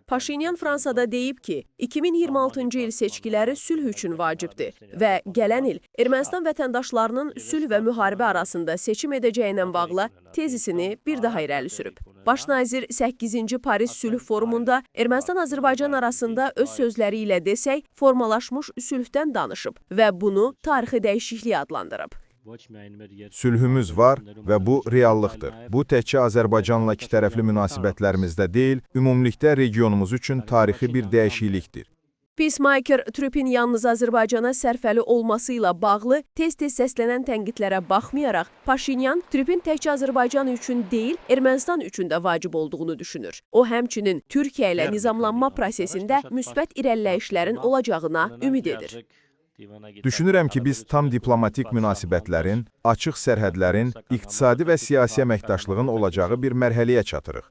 Paşinyan Fransada deyib ki, 2026-cı il seçkiləri sülh üçün vacibdir və gələn il Ermənistan vətəndaşlarının sülh və müharibə arasında seçim edəcəyinə bağlı tezisini bir daha irəli sürüb. Baş nazir 8-ci Paris Sülh Forumunda Ermənistan-Azərbaycan arasında öz sözləri ilə desək, formalaşmış sülhdən danışıb və bunu tarixi dəyişiklik adlandırıb. Sülhümüz var və bu reallıqdır. Bu təkcə Azərbaycanla ikitərəfli münasibətlərimizdə deyil, ümumilikdə regionumuz üçün tarixi bir dəyişiklikdir. Peacemaker Trüpün yalnız Azərbaycana sərfəli olması ilə bağlı tez-tez səslənən tənqidlərə baxmayaraq, Paşinyan Trüpün təkcə Azərbaycan üçün deyil, Ermənistan üçün də vacib olduğunu düşünür. O, həmçinin Türkiyə ilə nizamlanma prosesində müsbət irəliləyişlərin olacağına ümid edir. Düşünürəm ki, biz tam diplomatik münasibətlərin, açıq sərhədlərin, iqtisadi və siyasi əməkdaşlığın olacağı bir mərhələyə çatırıq.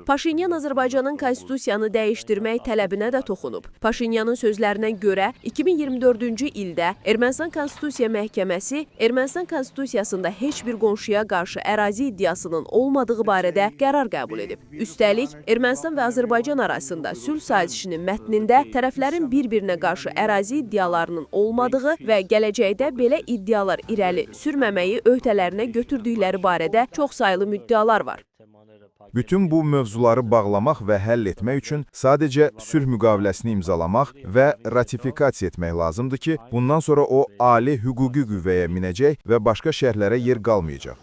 Paşinyan Azərbaycanın konstitusiyanı dəyişdirmək tələbinə də toxunub. Paşinyanın sözlərinə görə 2024-cü ildə Ermənistan Konstitusiya Məhkəməsi Ermənistan Konstitusiyasında heç bir qonşuya qarşı ərazi iddiasının olmadığı barədə qərar qəbul edib. Üstəlik, Ermənistan və Azərbaycan arasında sülh sazişinin mətnində tərəflərin bir-birinə qarşı ərazi iddialarının olmadığı və gələcəkdə belə iddialar irəli sürməməyi öhdələrinə götürdükləri barədə çoxsaylı müddialar var. Bütün bu mövzuları bağlamaq və həll etmək üçün sadəcə sülh müqaviləsini imzalamaq və ratifikasiya etmək lazımdır ki, bundan sonra o ali hüquqi qüvvəyə minəcək və başqa şərhlərə yer qalmayacaq.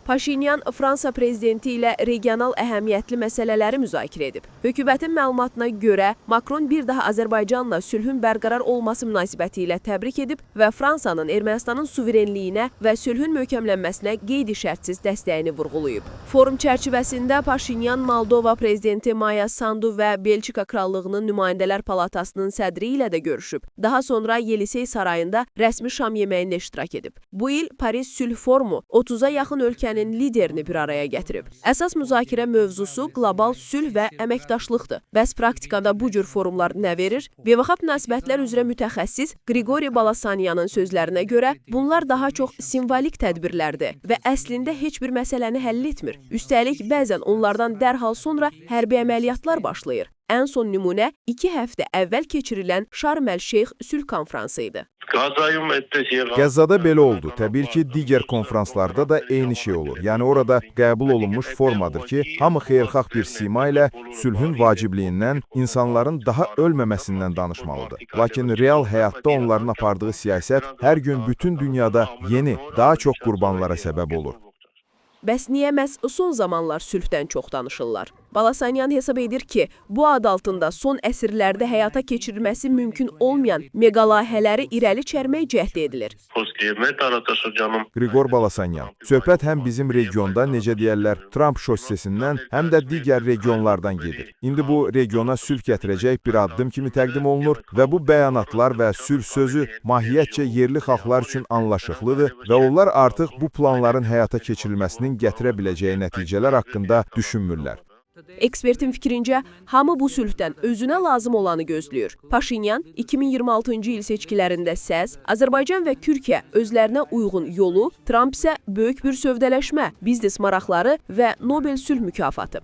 Paşinyan Fransa prezidenti ilə regional əhəmiyyətli məsələləri müzakirə edib. Hökumətin məlumatına görə Makron bir daha Azərbaycanla sülhün bərqərar olması münasibəti ilə təbrik edib və Fransanın Ermənistanın suverenliyinə və sülhün möhkəmlənməsinə qeydi-şərtsiz dəstəyini vurğulayıb. Forum çərçivəsində Paşinyan Moldova prezidenti Maya Sandu və Belçika Krallığının Nümayəndələr Palatasının sədri ilə də görüşüb. Daha sonra Yelisey sarayında rəsmi şam yeməyində iştirak edib. Bu il Paris Sülh Forumu 30-a yaxın ölkənin liderini bir araya gətirib. Əsas müzakirə mövzusu qlobal sülh və əməkdaşlıqdır. Bəs praktikada bu cür forumlar nə verir? Beynəlxalq münasibətlər üzrə mütəxəssis Qriqori Balasanyanın sözlərinə görə bunlar daha çox simvolik tədbirlərdir və əslində heç bir məsələni həll etmir. Üstəlik, bəzən onlardan dərhal sonra hərbi əməliyyatlar başlayır. Ən son nümunə 2 həftə əvvəl keçirilən Şarm el-Şeyx sülh konfransı idi. Qəzzada belə oldu. Təbii ki, digər konfranslarda da eyni şey olur. Yəni orada qəbul olunmuş formadır ki, hamı xeyirxah bir sima ilə sülhün vacibliyindən, insanların daha ölməməsindən danışmalıdır. Lakin real həyatda onların apardığı siyasət hər gün bütün dünyada yeni, daha çox qurbanlara səbəb olur. Bəs niyə məhz son zamanlar sülhdən çox danışırlar? Balasanyan hesab edir ki, bu ad altında son əsrlərdə həyata keçirilməsi mümkün olmayan meqalayihələri irəli çərmək cəhd edilir. Qriqor Balasanyan, söhbət həm bizim regionda, necə deyərlər, Trump şossesindən, həm də digər regionlardan gedir. İndi bu regiona sülh gətirəcək bir addım kimi təqdim olunur və bu bəyanatlar və sülh sözü mahiyyətcə yerli xalqlar üçün anlaşıqlıdır və onlar artıq bu planların həyata keçirilməsinin gətirə biləcəyi nəticələr haqqında düşünmürlər. Ekspertin fikrincə, hamı bu sülhdən özünə lazım olanı gözləyir. Paşinyan 2026-cı il seçkilərində səs, Azərbaycan və Türkiyə özlərinə uyğun yolu, Trump isə böyük bir sövdələşmə, biznes maraqları və Nobel sülh mükafatı.